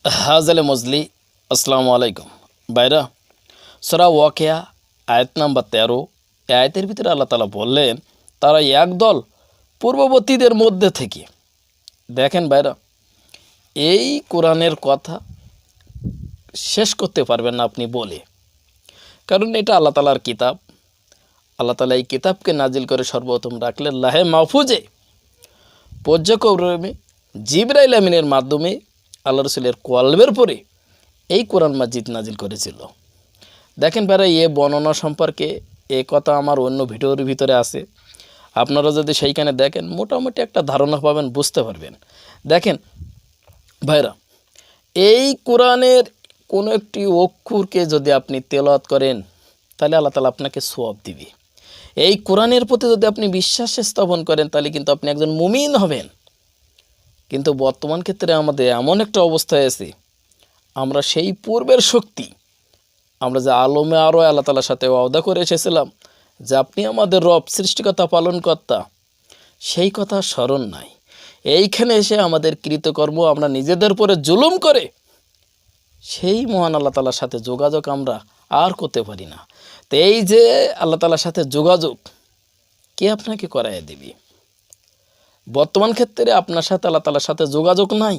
হাজালে মজলি আসসালামু আলাইকুম ভাইরা। সূরা ওয়াকিয়া আয়াত নাম্বার 13, এই আয়াতের ভিতরে আল্লাহ তাআলা বললেন তারা একদল পূর্ববর্তীদের মধ্যে থেকে। দেখেন ভাইরা, এই কোরআনের কথা শেষ করতে পারবেন না আপনি বলে, কারণ এটা আল্লাহ তাআলার কিতাব। আল্লাহ তাআলা এই কিতাবকে নাজিল করে সর্বপ্রথম রাখলেন লাহে মাহফুজে, পর্যক্রমে জিবরাইল আমিনের মাধ্যমে আল্লাহ রসুলের কলবের পরে এই কোরআন মাজিদ নাজিল করেছিল। দেখেন ভাইরা, এ বর্ণনা সম্পর্কে এ কথা আমার অন্য ভিডিওর ভিতরে আছে, আপনারা যদি সেইখানে দেখেন মোটামুটি একটা ধারণা পাবেন, বুঝতে পারবেন। দেখেন ভাইরা, এই কোরআনের কোনো একটি অক্ষরকে যদি আপনি তেলাওয়াত করেন তাহলে আল্লাহ তাআলা আপনাকে সওয়াব দিবে। এই কোরআনের প্রতি যদি আপনি বিশ্বাস স্থাপন করেন তাহলে কিন্তু আপনি একজন মুমিন হবেন। কিন্তু বর্তমান ক্ষেত্রে আমাদের এমন একটা অবস্থায় আছে, আমরা সেই পূর্বের শক্তি, আমরা যে আলমে আরও আল্লাহ তাআলার সাথে ওয়াদা করে এসেছিলাম যে আপনি আমাদের রব, সৃষ্টিকর্তা, পালনকর্তা, সেই কথা স্মরণ নাই। এইখানে এসে আমাদের কৃতকর্ম আমরা নিজেদের উপরে জুলুম করে সেই মহান আল্লাহ তাআলার সাথে যোগাযোগ আমরা আর করতে পারি না। তো এই যে আল্লাহ তাআলার সাথে যোগাযোগ কে আপনাকে করাইয়া দিবি? বর্তমান ক্ষেত্রে আপনার সাথে আল্লাহ তাআলার সাথে যোগাযোগ নাই,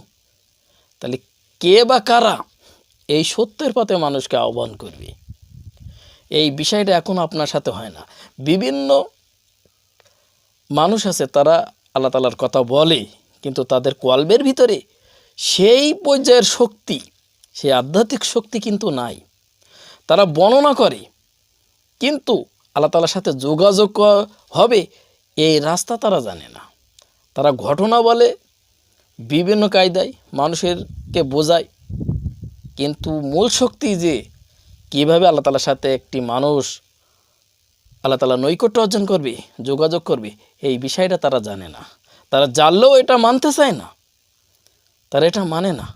তাহলে কে বা কারা এই সত্যের পথে মানুষকে আহ্বান করবে? এই বিষয়টা এখন আপনার সাথে হয় না। বিভিন্ন মানুষ আছে, তারা আল্লাহ তাআলার কথা বলে, কিন্তু তাদের কলবের ভিতরে সেই পর্যায়ের শক্তি, সেই আধ্যাত্মিক শক্তি কিন্তু নাই। তারা বর্ণনা করে, কিন্তু আল্লাহ তাআলার সাথে যোগাযোগ হবে এই রাস্তা তারা জানে না। তারা ঘটনা বলে, বিভিন্ন কায়দায় মানুষেরকে বোঝায়, কিন্তু মূল শক্তি যে কীভাবে আল্লাহ তাআলার সাথে একটি মানুষ আল্লাহ তাআলা নৈকট্য অর্জন করবে, যোগাযোগ করবে, এই বিষয়টা তারা জানে না। তারা জানলেও এটা মানতে চায় না, তারা এটা মানে না।